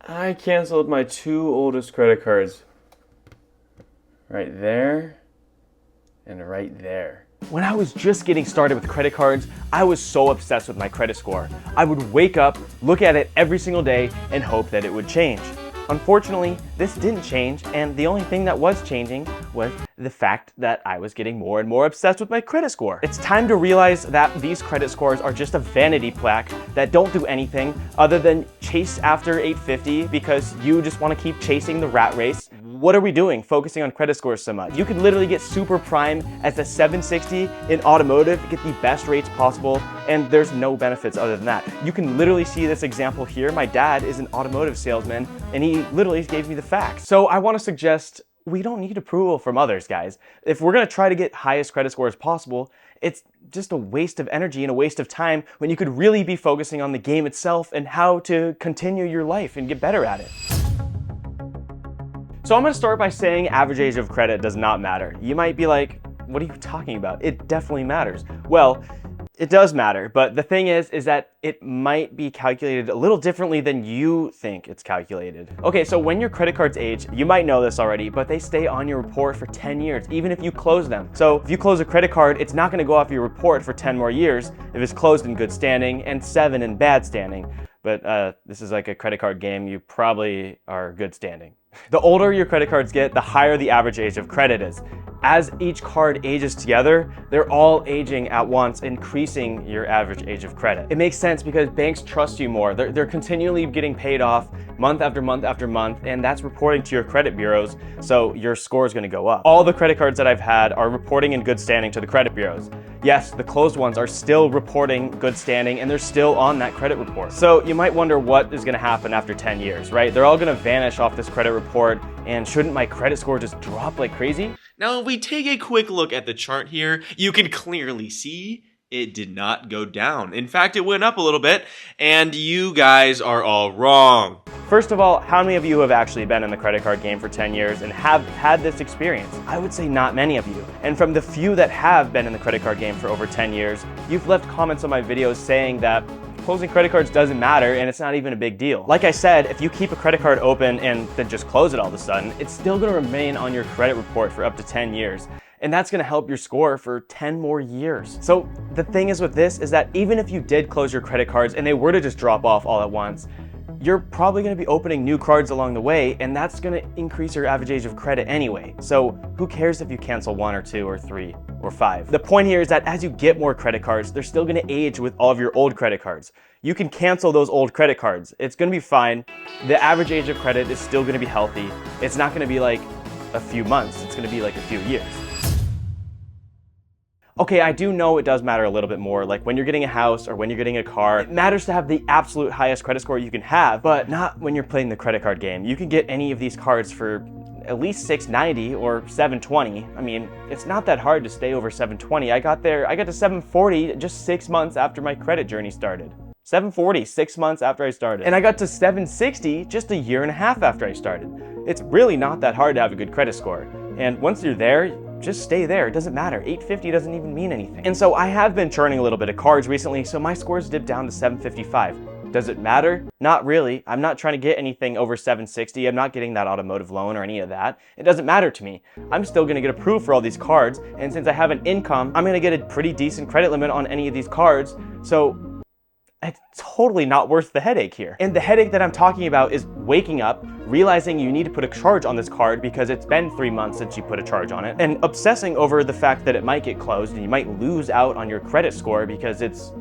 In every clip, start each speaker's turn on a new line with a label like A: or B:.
A: I canceled my two oldest credit cards. Right there and right there.
B: When I was just getting started with credit cards, I was so obsessed with my credit score. I would wake up, look at it every single day, and hope that it would change. Unfortunately, this didn't change, and the only thing that was changing was the fact that I was getting more and more obsessed with my credit score. It's time to realize that these credit scores are just a vanity plaque that don't do anything other than chase after 850 because you just want to keep chasing the rat race. What are we doing focusing on credit scores so much? You could literally get super prime as a 760 in automotive, get the best rates possible, and there's no benefits other than that. You can literally see this example here. My dad is an automotive salesman, and he literally gave me the facts. So I want to suggest we don't need approval from others, guys. If we're going to try to get highest credit scores possible, it's just a waste of energy and a waste of time when you could really be focusing on the game itself and how to continue your life and get better at it. So I'm going to start by saying average age of credit does not matter. You might be like, what are you talking about? It definitely matters. Well, it does matter, but the thing is that it might be calculated a little differently than you think it's calculated. Okay, so when your credit cards age, you might know this already, but they stay on your report for 10 years, even if you close them. So if you close a credit card, it's not gonna go off your report for 10 more years if it's closed in good standing and 7 in bad standing. But this is like a credit card game, you probably are good standing. The older your credit cards get, the higher the average age of credit is. As each card ages together, they're all aging at once, increasing your average age of credit. It makes sense because banks trust you more. They're continually getting paid off month after month after month, and that's reporting to your credit bureaus, so your score is gonna go up. All the credit cards that I've had are reporting in good standing to the credit bureaus. Yes, the closed ones are still reporting good standing, and they're still on that credit report. So you might wonder what is gonna happen after 10 years, right? They're all gonna vanish off this credit report, and shouldn't my credit score just drop like crazy?
C: Now, if we take a quick look at the chart here, you can clearly see it did not go down. In fact, it went up a little bit, and you guys are all wrong.
B: First of all, how many of you have actually been in the credit card game for 10 years and have had this experience? I would say not many of you. And from the few that have been in the credit card game for over 10 years, you've left comments on my videos saying that closing credit cards doesn't matter and it's not even a big deal. Like I said, if you keep a credit card open and then just close it all of a sudden, it's still gonna remain on your credit report for up to 10 years. And that's gonna help your score for 10 more years. So the thing is with this is that even if you did close your credit cards and they were to just drop off all at once, you're probably gonna be opening new cards along the way, and that's gonna increase your average age of credit anyway. So who cares if you cancel 1 or 2 or 3 or 5? The point here is that as you get more credit cards, they're still gonna age with all of your old credit cards. You can cancel those old credit cards. It's gonna be fine. The average age of credit is still gonna be healthy. It's not gonna be like a few months, it's gonna be like a few years. Okay, I do know it does matter a little bit more, like when you're getting a house or when you're getting a car, it matters to have the absolute highest credit score you can have, but not when you're playing the credit card game. You can get any of these cards for at least 690 or 720. I mean, it's not that hard to stay over 720. I got to 740 just 6 months after my credit journey started. 740, 6 months after I started. And I got to 760 just a year and a half after I started. It's really not that hard to have a good credit score. And once you're there, just stay there. It doesn't matter. 850 doesn't even mean anything. And so I have been churning a little bit of cards recently, so my scores dipped down to 755. Does it matter? Not really. I'm not trying to get anything over 760. I'm not getting that automotive loan or any of that. It doesn't matter to me. I'm still gonna get approved for all these cards, and since I have an income, I'm gonna get a pretty decent credit limit on any of these cards, so it's totally not worth the headache here. And the headache that I'm talking about is waking up, realizing you need to put a charge on this card because it's been 3 months since you put a charge on it, and obsessing over the fact that it might get closed and you might lose out on your credit score because it's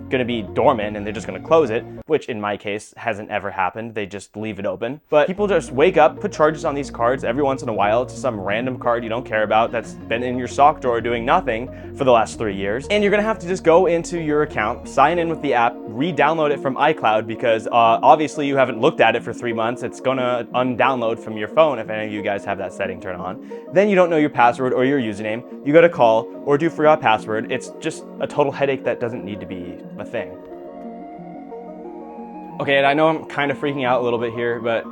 B: gonna be dormant and they're just gonna close it, which in my case hasn't ever happened. They just leave it open. But people just wake up, put charges on these cards every once in a while to some random card you don't care about that's been in your sock drawer doing nothing for the last 3 years. And you're gonna have to just go into your account, sign in with the app, re-download it from iCloud because obviously you haven't looked at it for 3 months. It's gonna undownload from your phone if any of you guys have that setting turned on. Then you don't know your password or your username. You gotta call or do forgot password. It's just a total headache that doesn't need to be a thing. Okay, and I know I'm kind of freaking out a little bit here, but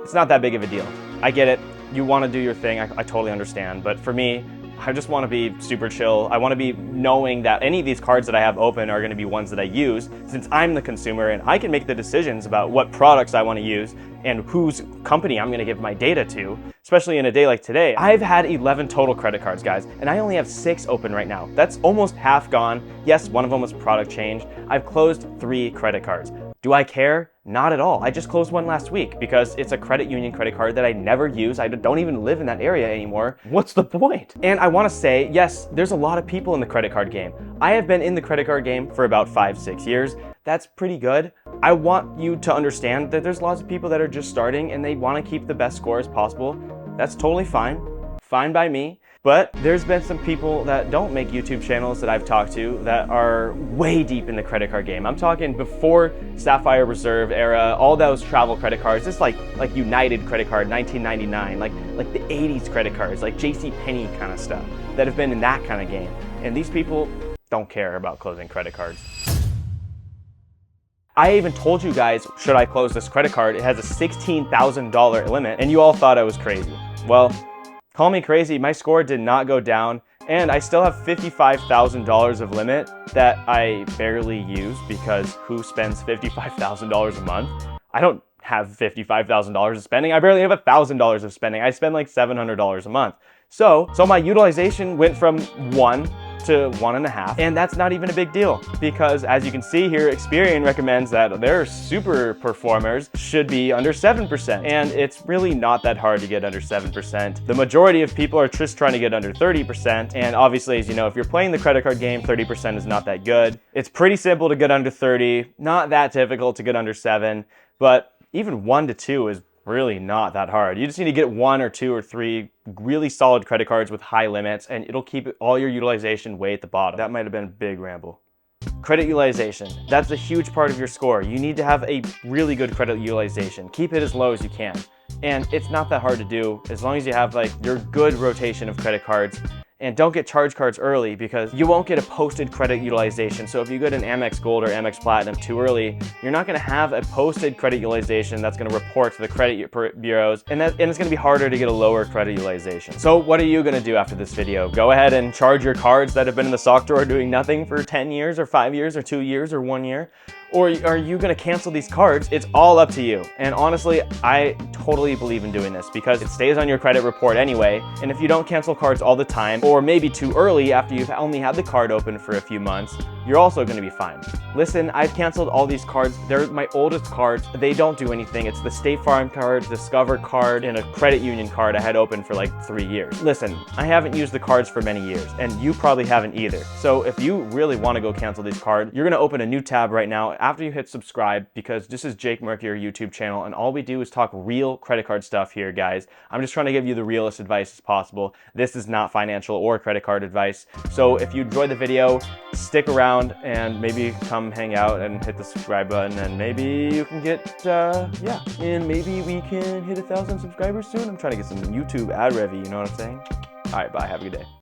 B: it's not that big of a deal. I get it. You want to do your thing. I totally understand. But for me, I just want to be super chill. I want to be knowing that any of these cards that I have open are going to be ones that I use, since I'm the consumer and I can make the decisions about what products I want to use and whose company I'm going to give my data to, especially in a day like today. I've had 11 total credit cards, guys, and I only have 6 open right now. That's almost half gone. Yes, one of them was product change. I've closed 3 credit cards. Do I care? Not at all. I just closed one last week because it's a credit union credit card that I never use. I don't even live in that area anymore. What's the point? And I want to say, yes, there's a lot of people in the credit card game. I have been in the credit card game for about 5-6 years. That's pretty good. I want you to understand that there's lots of people that are just starting and they want to keep the best score as possible. That's totally fine. Fine by me. But there's been some people that don't make YouTube channels that I've talked to that are way deep in the credit card game. I'm talking before Sapphire Reserve era, all those travel credit cards. It's like United credit card, 1999, like the 80s credit cards, like JCPenney kind of stuff that have been in that kind of game. And these people don't care about closing credit cards. I even told you guys, should I close this credit card? It has a $16,000 limit, and you all thought I was crazy. Well, call me crazy, my score did not go down, and I still have $55,000 of limit that I barely use because who spends $55,000 a month? I don't have $55,000 of spending. I barely have $1,000 of spending. I spend like $700 a month. So my utilization went from 1 to 1.5, and that's not even a big deal because as you can see here, Experian recommends that their super performers should be under 7%, and it's really not that hard to get under 7%. The majority of people are just trying to get under 30%, and obviously, as you know, if you're playing the credit card game, 30% is not that good. It's pretty simple to get under 30, not that difficult to get under 7, but even 1 to 2 is really not that hard. You just need to get 1 or 2 or 3 really solid credit cards with high limits, and it'll keep all your utilization way at the bottom. That might have been a big ramble. Credit utilization, that's a huge part of your score. You need to have a really good credit utilization. Keep it as low as you can. And it's not that hard to do as long as you have like your good rotation of credit cards. And don't get charge cards early because you won't get a posted credit utilization. So if you get an Amex Gold or Amex Platinum too early, you're not gonna have a posted credit utilization that's gonna report to the credit bureaus, and it's gonna be harder to get a lower credit utilization. So what are you gonna do after this video? Go ahead and charge your cards that have been in the sock drawer doing nothing for 10 years or 5 years or 2 years or 1 year? Or are you gonna cancel these cards? It's all up to you. And honestly, I totally believe in doing this because it stays on your credit report anyway. And if you don't cancel cards all the time, or maybe too early after you've only had the card open for a few months, you're also gonna be fine. Listen, I've canceled all these cards. They're my oldest cards. They don't do anything. It's the State Farm card, Discover card, and a credit union card I had open for like 3 years. Listen, I haven't used the cards for many years, and you probably haven't either. So if you really wanna go cancel these cards, you're gonna open a new tab right now after you hit subscribe, because this is Jake Mercury YouTube channel, and all we do is talk real credit card stuff here, guys. I'm just trying to give you the realest advice as possible. This is not financial or credit card advice. So if you enjoyed the video, stick around and maybe come hang out and hit the subscribe button, and maybe you can get, and maybe we can hit 1,000 subscribers soon. I'm trying to get some YouTube ad revenue, you know what I'm saying? All right, bye, have a good day.